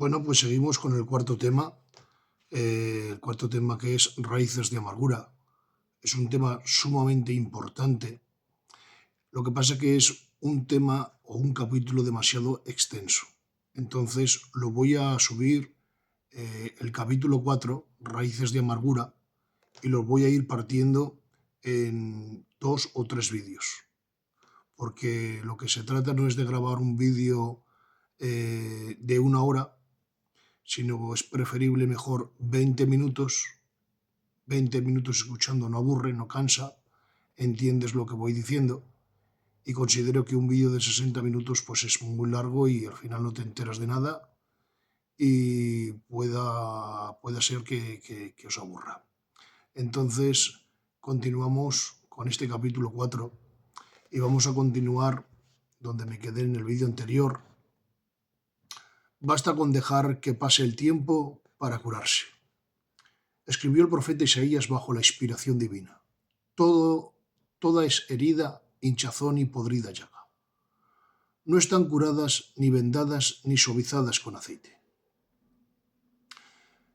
Bueno, pues seguimos con el cuarto tema que es raíces de amargura. Es un tema sumamente importante. Lo que pasa que es un tema o un capítulo demasiado extenso. Entonces lo voy a subir el capítulo 4, raíces de amargura, y lo voy a ir partiendo en 2 o 3 vídeos. Porque lo que se trata no es de grabar un vídeo de 1 hora, sino es preferible mejor 20 minutos. 20 minutos escuchando no aburre, no cansa, entiendes lo que voy diciendo, y considero que un vídeo de 60 minutos pues es muy largo y al final no te enteras de nada y pueda ser que os aburra. Entonces continuamos con este capítulo 4 y vamos a continuar donde me quedé en el vídeo anterior. Basta con dejar que pase el tiempo para curarse. Escribió el profeta Isaías bajo la inspiración divina. Toda es herida, hinchazón y podrida llaga. No están curadas, ni vendadas, ni suavizadas con aceite.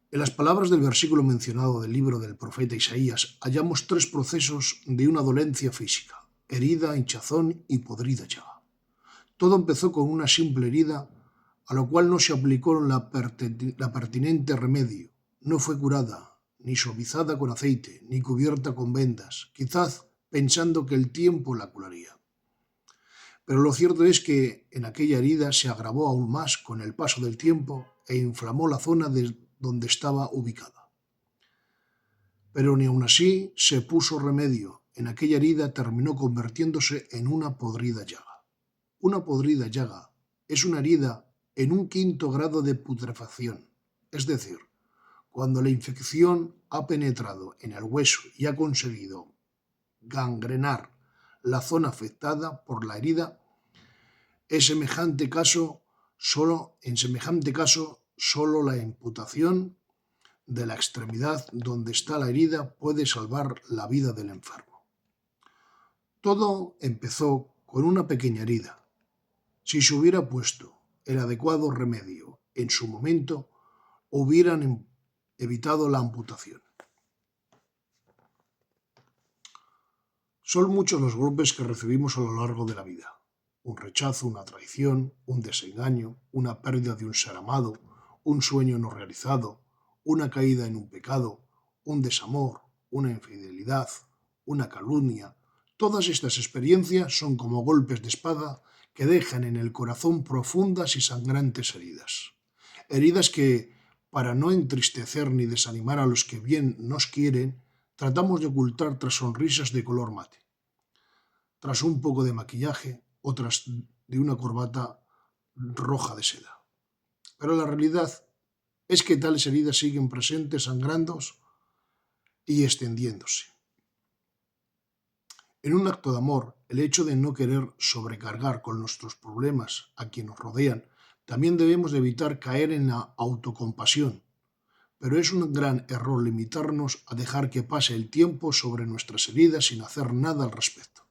En las palabras del versículo mencionado del libro del profeta Isaías hallamos 3 procesos de una dolencia física: herida, hinchazón y podrida llaga. Todo empezó con una simple herida, a lo cual no se aplicó la pertinente remedio. No fue curada, ni suavizada con aceite, ni cubierta con vendas, quizás pensando que el tiempo la curaría. Pero lo cierto es que en aquella herida se agravó aún más con el paso del tiempo e inflamó la zona donde estaba ubicada. Pero ni aun así se puso remedio. En aquella herida terminó convirtiéndose en una podrida llaga. Una podrida llaga es una herida en un 5º grado de putrefacción, es decir, cuando la infección ha penetrado en el hueso y ha conseguido gangrenar la zona afectada por la herida. En semejante caso, solo la amputación de la extremidad donde está la herida puede salvar la vida del enfermo. Todo empezó con una pequeña herida. Si se hubiera puesto el adecuado remedio en su momento, hubieran evitado la amputación. Son muchos los golpes que recibimos a lo largo de la vida. Un rechazo, una traición, un desengaño, una pérdida de un ser amado, un sueño no realizado, una caída en un pecado, un desamor, una infidelidad, una calumnia. Todas estas experiencias son como golpes de espada que dejan en el corazón profundas y sangrantes heridas. Heridas que, para no entristecer ni desanimar a los que bien nos quieren, tratamos de ocultar tras sonrisas de color mate, tras un poco de maquillaje o tras de una corbata roja de seda. Pero la realidad es que tales heridas siguen presentes, sangrando y extendiéndose. En un acto de amor, el hecho de no querer sobrecargar con nuestros problemas a quienes nos rodean, también debemos de evitar caer en la autocompasión. Pero es un gran error limitarnos a dejar que pase el tiempo sobre nuestras heridas sin hacer nada al respecto.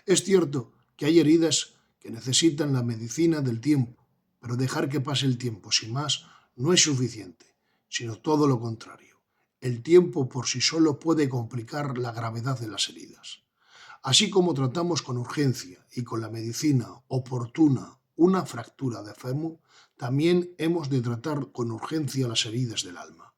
Es cierto que hay heridas que necesitan la medicina del tiempo, pero dejar que pase el tiempo sin más no es suficiente, sino todo lo contrario. El tiempo por sí solo puede complicar la gravedad de las heridas. Así como tratamos con urgencia y con la medicina oportuna una fractura de fémur, también hemos de tratar con urgencia las heridas del alma.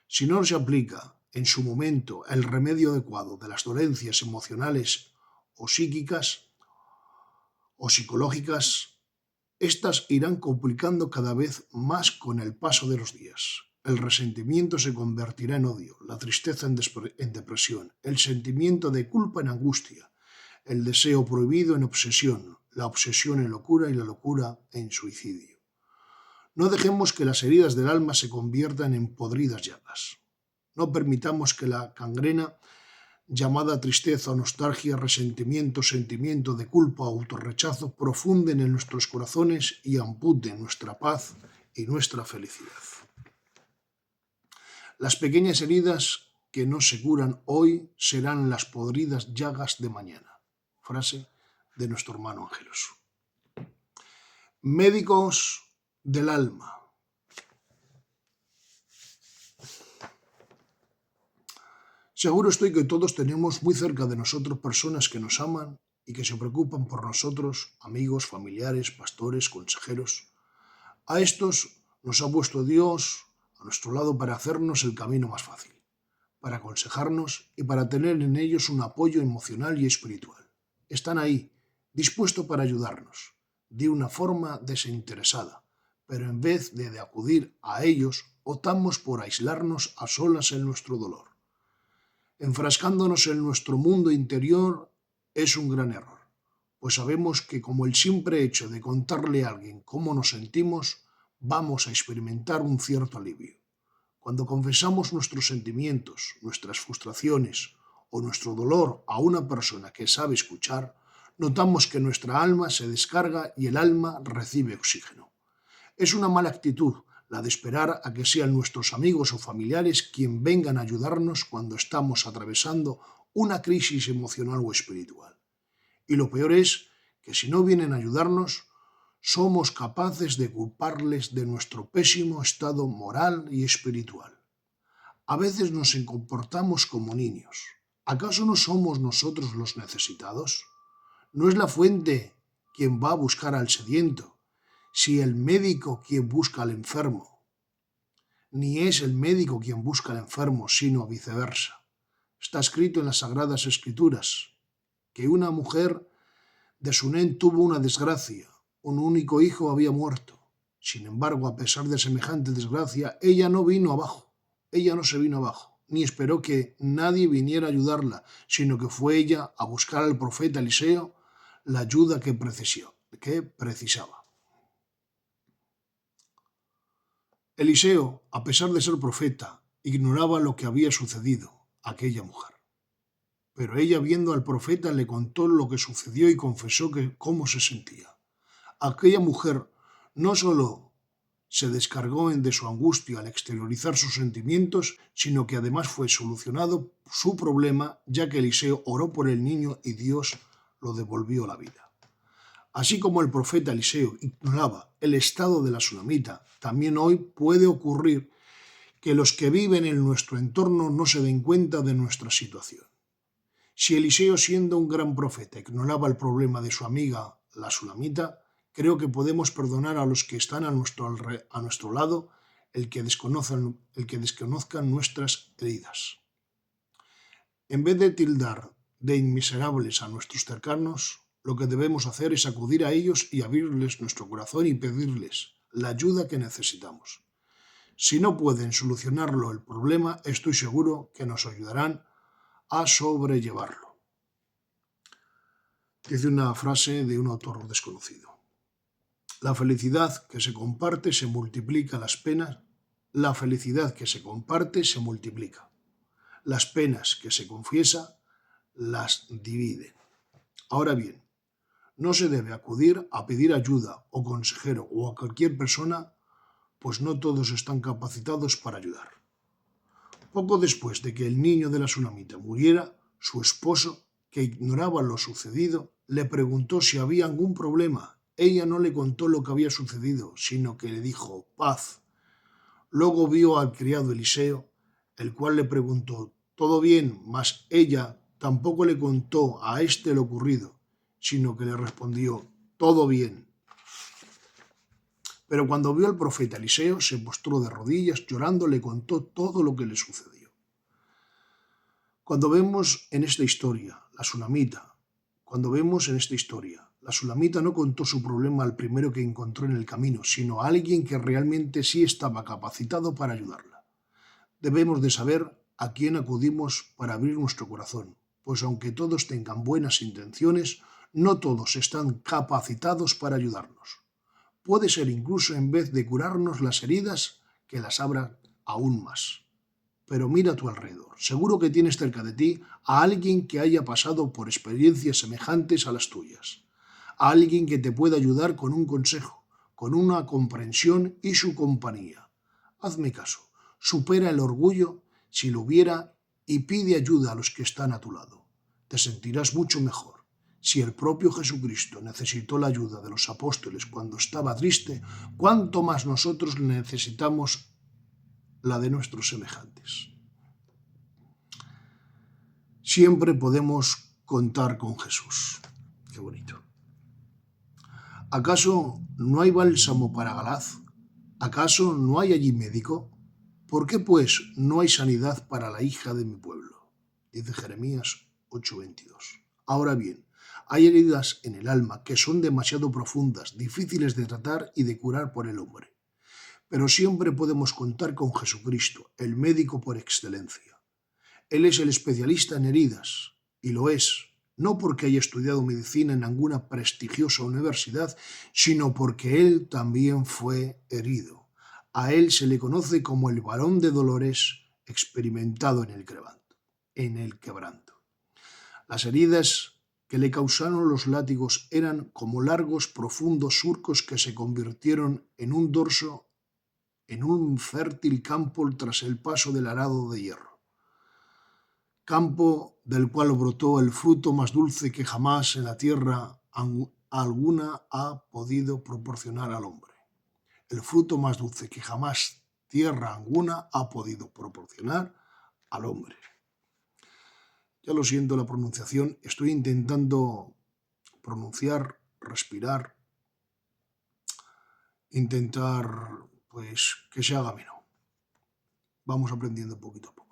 Si no se aplica en su momento el remedio adecuado de las dolencias emocionales o psíquicas o psicológicas, estas irán complicando cada vez más con el paso de los días. El resentimiento se convertirá en odio, la tristeza en depresión, el sentimiento de culpa en angustia, el deseo prohibido en obsesión, la obsesión en locura y la locura en suicidio. No dejemos que las heridas del alma se conviertan en podridas llagas. No permitamos que la gangrena llamada tristeza o nostalgia, resentimiento, sentimiento de culpa o autorrechazo profunden en nuestros corazones y amputen nuestra paz y nuestra felicidad. Las pequeñas heridas que no se curan hoy serán las podridas llagas de mañana. Frase de nuestro hermano Ángelos. Médicos del alma. Seguro estoy que todos tenemos muy cerca de nosotros personas que nos aman y que se preocupan por nosotros, amigos, familiares, pastores, consejeros. A estos nos ha puesto Dios a nuestro lado para hacernos el camino más fácil, para aconsejarnos y para tener en ellos un apoyo emocional y espiritual. Están ahí, dispuestos para ayudarnos, de una forma desinteresada, pero en vez de acudir a ellos, optamos por aislarnos a solas en nuestro dolor. Enfrascándonos en nuestro mundo interior es un gran error, pues sabemos que como el simple hecho de contarle a alguien cómo nos sentimos, vamos a experimentar un cierto alivio. Cuando confesamos nuestros sentimientos, nuestras frustraciones o nuestro dolor a una persona que sabe escuchar, notamos que nuestra alma se descarga y el alma recibe oxígeno. Es una mala actitud la de esperar a que sean nuestros amigos o familiares quien vengan a ayudarnos cuando estamos atravesando una crisis emocional o espiritual. Y lo peor es que si no vienen a ayudarnos, somos capaces de culparles de nuestro pésimo estado moral y espiritual. A veces nos comportamos como niños. ¿Acaso no somos nosotros los necesitados? ¿No es la fuente quien va a buscar al sediento, si el médico quien busca al enfermo? Ni es el médico quien busca al enfermo, sino viceversa. Está escrito en las Sagradas Escrituras que una mujer de Sunén tuvo una desgracia. Un único hijo había muerto. Sin embargo, a pesar de semejante desgracia, ella no vino abajo. Ella no se vino abajo, ni esperó que nadie viniera a ayudarla, sino que fue ella a buscar al profeta Eliseo la ayuda que precisaba. Eliseo, a pesar de ser profeta, ignoraba lo que había sucedido a aquella mujer. Pero ella, viendo al profeta, le contó lo que sucedió y confesó cómo se sentía. Aquella mujer no solo se descargó de su angustia al exteriorizar sus sentimientos, sino que además fue solucionado su problema, ya que Eliseo oró por el niño y Dios lo devolvió a la vida. Así como el profeta Eliseo ignoraba el estado de la sunamita, también hoy puede ocurrir que los que viven en nuestro entorno no se den cuenta de nuestra situación. Si Eliseo, siendo un gran profeta, ignoraba el problema de su amiga, la sunamita, creo que podemos perdonar a los que están a nuestro lado el que desconozcan nuestras heridas. En vez de tildar de inmiserables a nuestros cercanos, lo que debemos hacer es acudir a ellos y abrirles nuestro corazón y pedirles la ayuda que necesitamos. Si no pueden solucionarlo el problema, estoy seguro que nos ayudarán a sobrellevarlo. Dice una frase de un autor desconocido. La felicidad que se comparte se multiplica, las penas. La felicidad que se comparte se multiplica. Las penas que se confiesa las dividen. Ahora bien, no se debe acudir a pedir ayuda o consejero o a cualquier persona, pues no todos están capacitados para ayudar. Poco después de que el niño de la sunamita muriera, su esposo, que ignoraba lo sucedido, le preguntó si había algún problema. Ella no le contó lo que había sucedido, sino que le dijo, paz. Luego vio al criado Eliseo, el cual le preguntó, ¿todo bien? Mas ella tampoco le contó a éste lo ocurrido, sino que le respondió, todo bien. Pero cuando vio al profeta Eliseo, se postró de rodillas, llorando, le contó todo lo que le sucedió. Cuando vemos en esta historia, la sunamita no contó su problema al primero que encontró en el camino, sino a alguien que realmente sí estaba capacitado para ayudarla. Debemos de saber a quién acudimos para abrir nuestro corazón, pues aunque todos tengan buenas intenciones, no todos están capacitados para ayudarnos. Puede ser incluso en vez de curarnos las heridas, que las abran aún más. Pero mira a tu alrededor. Seguro que tienes cerca de ti a alguien que haya pasado por experiencias semejantes a las tuyas. A alguien que te pueda ayudar con un consejo, con una comprensión y su compañía. Hazme caso. Supera el orgullo, si lo hubiera, y pide ayuda a los que están a tu lado. Te sentirás mucho mejor. Si el propio Jesucristo necesitó la ayuda de los apóstoles cuando estaba triste, ¿cuánto más nosotros necesitamos la de nuestros semejantes? Siempre podemos contar con Jesús. Qué bonito. ¿Acaso no hay bálsamo para Galaz? ¿Acaso no hay allí médico? ¿Por qué, pues, no hay sanidad para la hija de mi pueblo? Dice Jeremías 8:22. Ahora bien, hay heridas en el alma que son demasiado profundas, difíciles de tratar y de curar por el hombre. Pero siempre podemos contar con Jesucristo, el médico por excelencia. Él es el especialista en heridas, y lo es, no porque haya estudiado medicina en alguna prestigiosa universidad, sino porque él también fue herido. A él se le conoce como el varón de dolores experimentado en el quebranto. Las heridas que le causaron los látigos eran como largos, profundos surcos que se convirtieron en un dorso en un fértil campo tras el paso del arado de hierro. Campo del cual brotó el fruto más dulce que jamás en la tierra alguna ha podido proporcionar al hombre. El fruto más dulce que jamás tierra alguna ha podido proporcionar al hombre. Ya lo siento la pronunciación, estoy intentando pronunciar, respirar, intentar pues que se haga ameno. Vamos aprendiendo poquito a poco.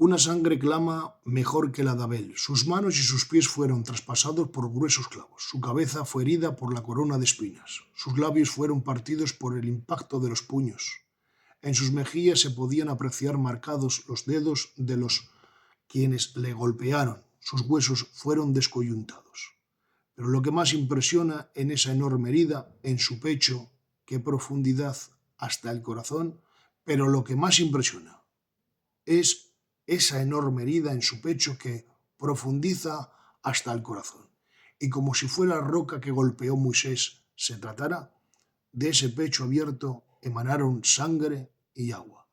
Una sangre clama mejor que la de Abel. Sus manos y sus pies fueron traspasados por gruesos clavos. Su cabeza fue herida por la corona de espinas. Sus labios fueron partidos por el impacto de los puños. En sus mejillas se podían apreciar marcados los dedos de los quienes le golpearon. Sus huesos fueron descoyuntados. Pero lo que más impresiona en esa enorme herida, en su pecho, qué profundidad hasta el corazón, pero lo que más impresiona es esa enorme herida en su pecho que profundiza hasta el corazón. Y como si fuera la roca que golpeó Moisés se tratara, de ese pecho abierto emanaron sangre y agua.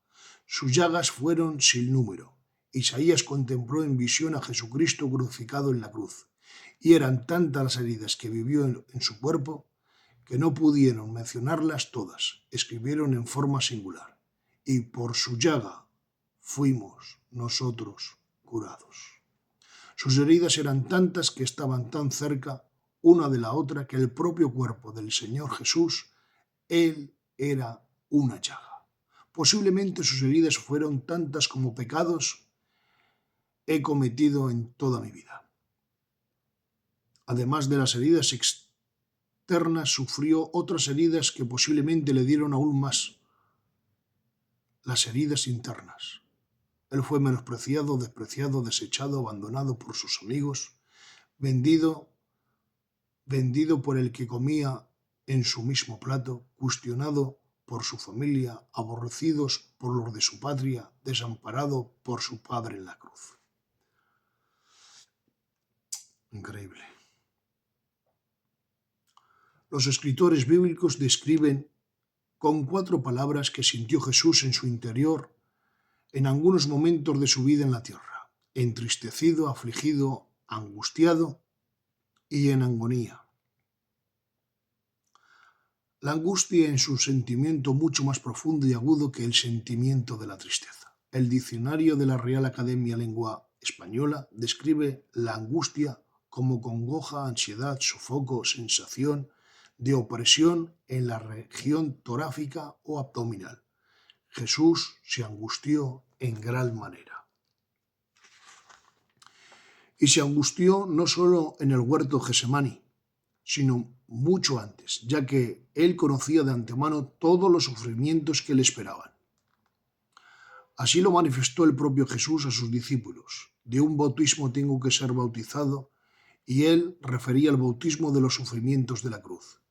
Sus llagas fueron sin número. Isaías contempló en visión a Jesucristo crucificado en la cruz. Y eran tantas las heridas que vivió en su cuerpo que no pudieron mencionarlas todas. Escribieron en forma singular. Y por su llaga fuimos nosotros curados. Sus heridas eran tantas que estaban tan cerca una de la otra que el propio cuerpo del Señor Jesús, él era una llaga. Posiblemente sus heridas fueron tantas como pecados he cometido en toda mi vida. Además de las heridas externas, sufrió otras heridas que posiblemente le dieron aún más: las heridas internas. Él fue menospreciado, despreciado, desechado, abandonado por sus amigos, vendido por el que comía en su mismo plato, cuestionado por su familia, aborrecidos por los de su patria, desamparado por su padre en la cruz. Increíble. Los escritores bíblicos describen con 4 palabras que sintió Jesús en su interior en algunos momentos de su vida en la tierra: entristecido, afligido, angustiado y en agonía. La angustia es un sentimiento mucho más profundo y agudo que el sentimiento de la tristeza. El diccionario de la Real Academia Lengua Española describe la angustia como congoja, ansiedad, sofoco, sensación de opresión en la región torácica o abdominal. Jesús se angustió en gran manera. Y se angustió no solo en el huerto Getsemaní, sino mucho antes, ya que él conocía de antemano todos los sufrimientos que le esperaban. Así lo manifestó el propio Jesús a sus discípulos: de un bautismo tengo que ser bautizado, y él refería al bautismo de los sufrimientos de la cruz.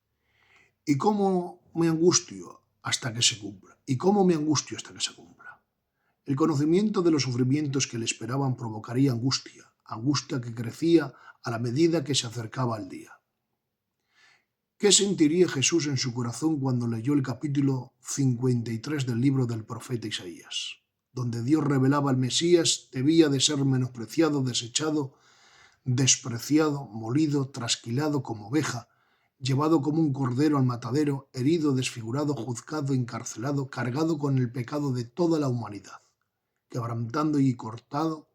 ¿Y cómo me angustio hasta que se cumpla? ¿Y cómo me angustio hasta que se cumpla? El conocimiento de los sufrimientos que le esperaban provocaría angustia que crecía a la medida que se acercaba el día. ¿Qué sentiría Jesús en su corazón cuando leyó el capítulo 53 del libro del profeta Isaías, donde Dios revelaba al Mesías debía de ser menospreciado, desechado, despreciado, molido, trasquilado como oveja, llevado como un cordero al matadero, herido, desfigurado, juzgado, encarcelado, cargado con el pecado de toda la humanidad? quebrantado y cortado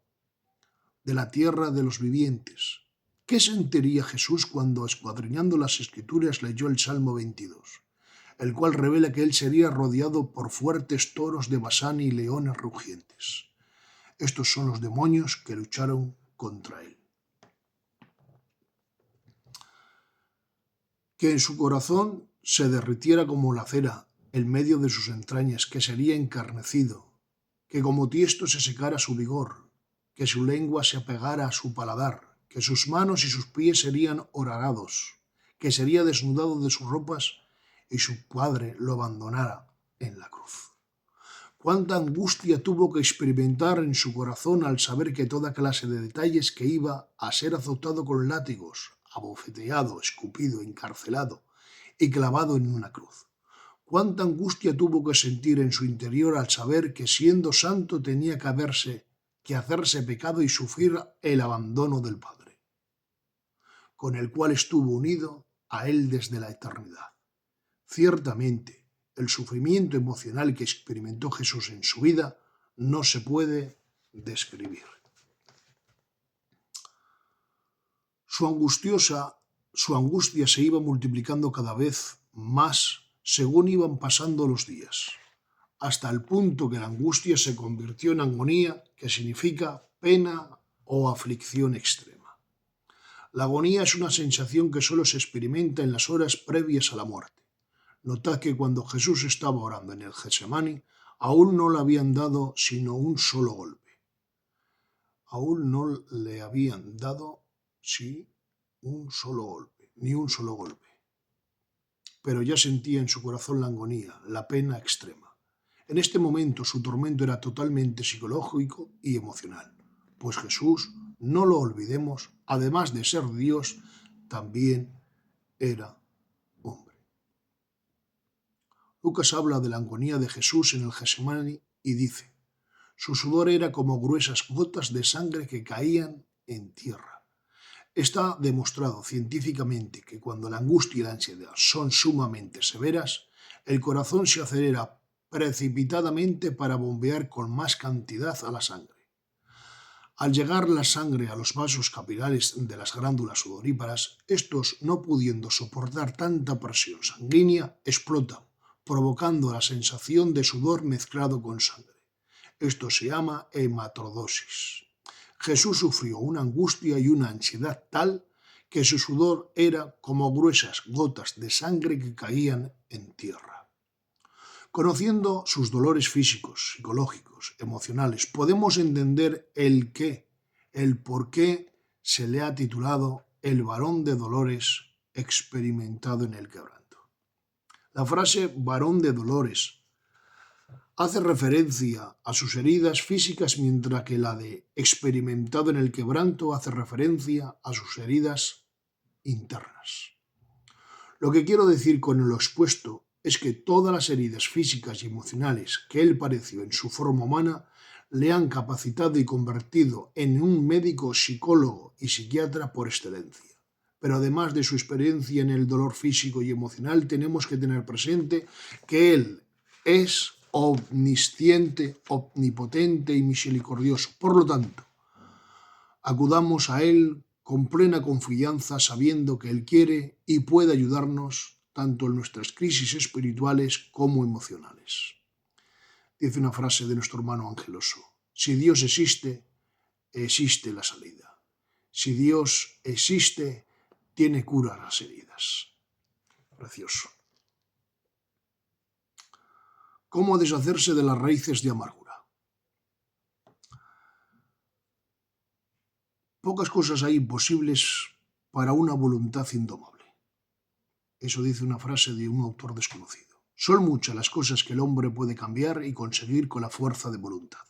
de la tierra de los vivientes. ¿Qué sentiría Jesús cuando, escuadriñando las Escrituras, leyó el Salmo 22, el cual revela que él sería rodeado por fuertes toros de Basán y leones rugientes? Estos son los demonios que lucharon contra él. Que en su corazón se derritiera como la cera en medio de sus entrañas, que sería encarnecido, que como tiesto se secara su vigor, que su lengua se apegara a su paladar, que sus manos y sus pies serían horadados, que sería desnudado de sus ropas y su padre lo abandonara en la cruz. Cuánta angustia tuvo que experimentar en su corazón al saber que toda clase de detalles que iba a ser azotado con látigos, abofeteado, escupido, encarcelado y clavado en una cruz. Cuánta angustia tuvo que sentir en su interior al saber que siendo santo tenía que hacerse pecado y sufrir el abandono del Padre, con el cual estuvo unido a él desde la eternidad. Ciertamente, el sufrimiento emocional que experimentó Jesús en su vida no se puede describir. Su angustia se iba multiplicando cada vez más según iban pasando los días, hasta el punto que la angustia se convirtió en agonía, que significa pena o aflicción extrema. La agonía es una sensación que solo se experimenta en las horas previas a la muerte. Notad que cuando Jesús estaba orando en el Getsemaní, aún no le habían dado sino un solo golpe. Aún no le habían dado ni un solo golpe. Pero ya sentía en su corazón la agonía, la pena extrema. En este momento su tormento era totalmente psicológico y emocional, pues Jesús, no lo olvidemos, además de ser Dios, también era hombre. Lucas habla de la agonía de Jesús en el Getsemaní y dice: su sudor era como gruesas gotas de sangre que caían en tierra. Está demostrado científicamente que cuando la angustia y la ansiedad son sumamente severas, el corazón se acelera precipitadamente para bombear con más cantidad a la sangre. Al llegar la sangre a los vasos capilares de las glándulas sudoríparas, estos, no pudiendo soportar tanta presión sanguínea, explotan, provocando la sensación de sudor mezclado con sangre. Esto se llama hematrodosis. Jesús sufrió una angustia y una ansiedad tal que su sudor era como gruesas gotas de sangre que caían en tierra. Conociendo sus dolores físicos, psicológicos, emocionales, podemos entender el por qué se le ha titulado el varón de dolores experimentado en el quebranto. La frase varón de dolores hace referencia a sus heridas físicas, mientras que la de experimentado en el quebranto hace referencia a sus heridas internas. Lo que quiero decir con lo expuesto es que todas las heridas físicas y emocionales que él padeció en su forma humana le han capacitado y convertido en un médico, psicólogo y psiquiatra por excelencia. Pero además de su experiencia en el dolor físico y emocional, tenemos que tener presente que él es omnisciente, omnipotente y misericordioso. Por lo tanto, acudamos a él con plena confianza, sabiendo que él quiere y puede ayudarnos tanto en nuestras crisis espirituales como emocionales. Dice una frase de nuestro hermano Angeloso: si Dios existe, existe la salida. Si Dios existe, tiene cura a las heridas. Precioso. ¿Cómo deshacerse de las raíces de amargura? Pocas cosas hay imposibles para una voluntad indomable. Eso dice una frase de un autor desconocido. Son muchas las cosas que el hombre puede cambiar y conseguir con la fuerza de voluntad.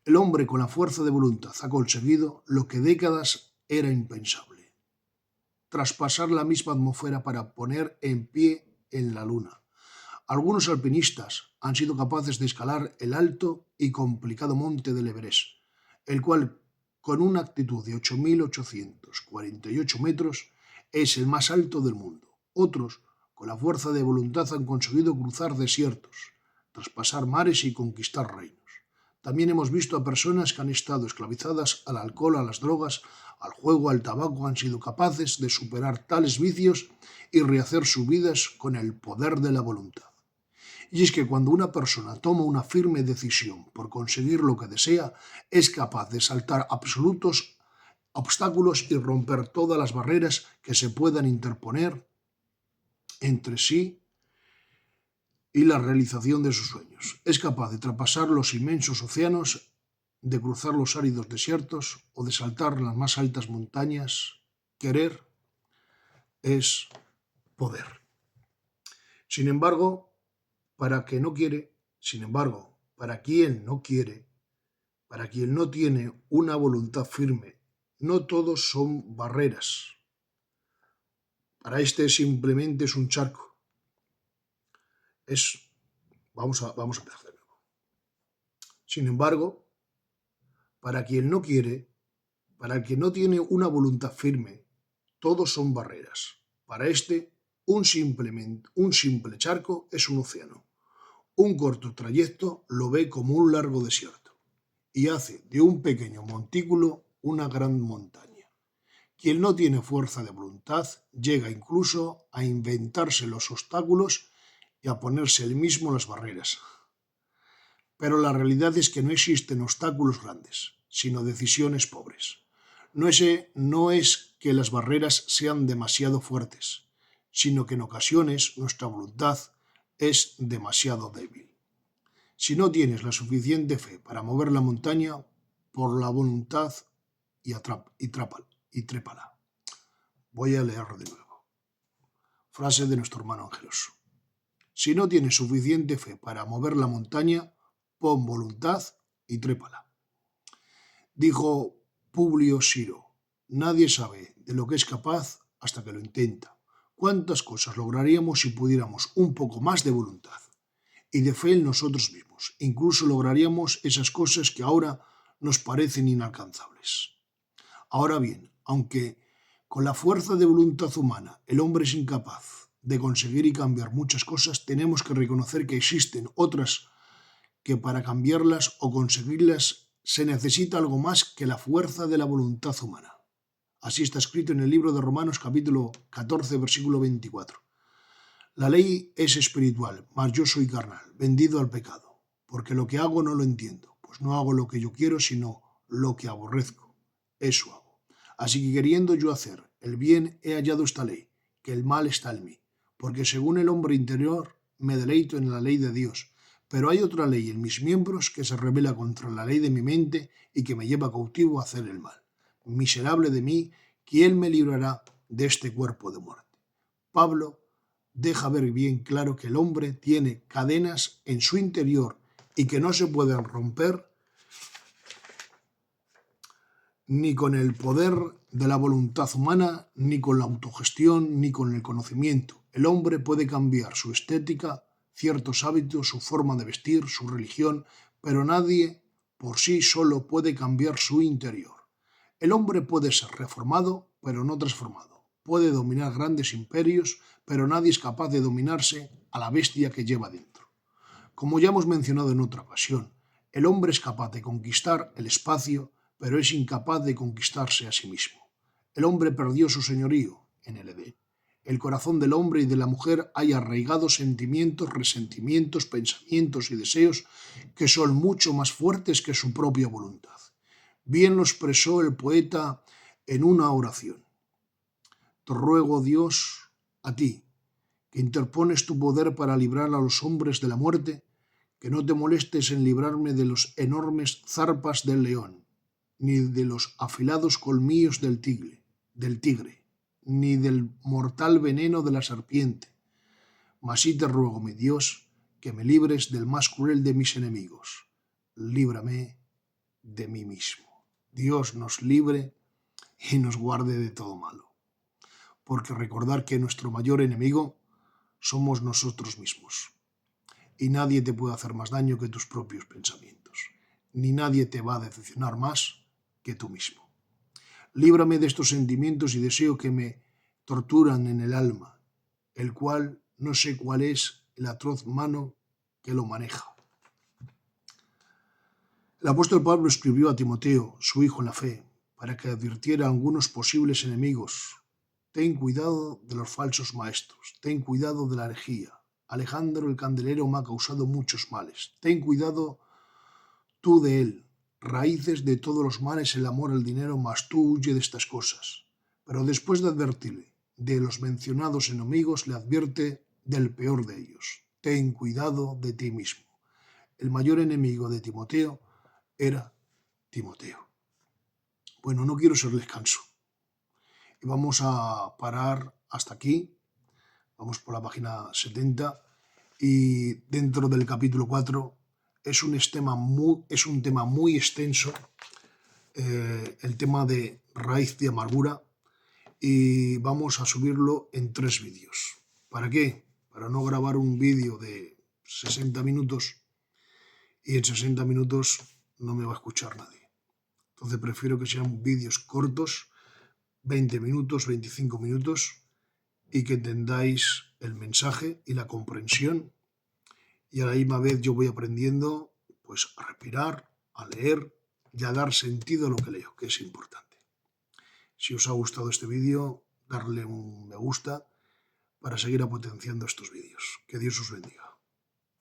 El hombre con la fuerza de voluntad ha conseguido lo que décadas era impensable: traspasar la misma atmósfera para poner en pie en la luna. Algunos alpinistas han sido capaces de escalar el alto y complicado monte del Everest, el cual, con una altitud de 8.848 metros, es el más alto del mundo. Otros, con la fuerza de voluntad, han conseguido cruzar desiertos, traspasar mares y conquistar reinos. También hemos visto a personas que han estado esclavizadas al alcohol, a las drogas, al juego, al tabaco, han sido capaces de superar tales vicios y rehacer sus vidas con el poder de la voluntad. Y es que cuando una persona toma una firme decisión por conseguir lo que desea, es capaz de saltar absolutos obstáculos y romper todas las barreras que se puedan interponer entre sí y la realización de sus sueños. Es capaz de traspasar los inmensos océanos, de cruzar los áridos desiertos o de saltar las más altas montañas. Querer es poder. Sin embargo, para quien no quiere, para quien no tiene una voluntad firme, no todos son barreras. Para este simplemente es un charco. Vamos a empezar de nuevo. Sin embargo, para quien no quiere, para el que no tiene una voluntad firme, todos son barreras. Para este, un simple charco es un océano. Un corto trayecto lo ve como un largo desierto y hace de un pequeño montículo una gran montaña. Quien no tiene fuerza de voluntad llega incluso a inventarse los obstáculos y a ponerse él mismo las barreras. Pero la realidad es que no existen obstáculos grandes, sino decisiones pobres. No es que las barreras sean demasiado fuertes, sino que en ocasiones nuestra voluntad es demasiado débil. Si no tienes la suficiente fe para mover la montaña, por la voluntad y trépala. Voy a leer de nuevo. Frase de nuestro hermano Ángelos. Si no tienes suficiente fe para mover la montaña, pon voluntad y trépala. Dijo Publio Siro, nadie sabe de lo que es capaz hasta que lo intenta. ¿Cuántas cosas lograríamos si pudiéramos un poco más de voluntad y de fe en nosotros mismos? Incluso lograríamos esas cosas que ahora nos parecen inalcanzables. Ahora bien, aunque con la fuerza de voluntad humana el hombre es incapaz de conseguir y cambiar muchas cosas, tenemos que reconocer que existen otras que para cambiarlas o conseguirlas se necesita algo más que la fuerza de la voluntad humana. Así está escrito en el libro de Romanos capítulo 14, versículo 24. La ley es espiritual, mas yo soy carnal, vendido al pecado, porque lo que hago no lo entiendo, pues no hago lo que yo quiero, sino lo que aborrezco. Eso hago. Así que queriendo yo hacer el bien, he hallado esta ley, que el mal está en mí, porque según el hombre interior me deleito en la ley de Dios, pero hay otra ley en mis miembros que se rebela contra la ley de mi mente y que me lleva cautivo a hacer el mal. Miserable de mí, ¿quién me librará de este cuerpo de muerte? Pablo deja ver bien claro que el hombre tiene cadenas en su interior y que no se pueden romper ni con el poder de la voluntad humana, ni con la autogestión, ni con el conocimiento. El hombre puede cambiar su estética, ciertos hábitos, su forma de vestir, su religión, pero nadie por sí solo puede cambiar su interior. El hombre puede ser reformado, pero no transformado. Puede dominar grandes imperios, pero nadie es capaz de dominarse a la bestia que lleva dentro. Como ya hemos mencionado en otra ocasión, el hombre es capaz de conquistar el espacio, pero es incapaz de conquistarse a sí mismo. El hombre perdió su señorío en el Edén. El corazón del hombre y de la mujer hay arraigados sentimientos, resentimientos, pensamientos y deseos que son mucho más fuertes que su propia voluntad. Bien lo expresó el poeta en una oración. Te ruego, Dios, a ti, que interpones tu poder para librar a los hombres de la muerte, que no te molestes en librarme de los enormes zarpas del león, ni de los afilados colmillos del tigre, ni del mortal veneno de la serpiente. Mas sí te ruego, mi Dios, que me libres del más cruel de mis enemigos. Líbrame de mí mismo. Dios nos libre y nos guarde de todo malo. Porque recordar que nuestro mayor enemigo somos nosotros mismos. Y nadie te puede hacer más daño que tus propios pensamientos. Ni nadie te va a decepcionar más que tú mismo. Líbrame de estos sentimientos y deseo que me torturan en el alma, el cual no sé cuál es el atroz mano que lo maneja. El apóstol Pablo escribió a Timoteo, su hijo en la fe, para que advirtiera a algunos posibles enemigos. Ten cuidado de los falsos maestros, ten cuidado de la herejía. Alejandro el candelero me ha causado muchos males. Ten cuidado tú de él. Raíces de todos los males el amor al dinero, mas tú huye de estas cosas. Pero después de advertirle de los mencionados enemigos, le advierte del peor de ellos. Ten cuidado de ti mismo. El mayor enemigo de Timoteo era Timoteo. Bueno, no quiero serles canso. Y vamos a parar hasta aquí. Vamos por la página 70. Y dentro del capítulo 4 es un tema muy extenso, el tema de raíz de amargura, y vamos a subirlo en 3 vídeos. ¿Para qué? Para no grabar un vídeo de 60 minutos y en 60 minutos no me va a escuchar nadie. Entonces prefiero que sean vídeos cortos, 20 minutos, 25 minutos, y que entendáis el mensaje y la comprensión. Y a la misma vez yo voy aprendiendo pues a respirar, a leer y a dar sentido a lo que leo, que es importante. Si os ha gustado este vídeo, darle un me gusta para seguir potenciando estos vídeos. Que Dios os bendiga.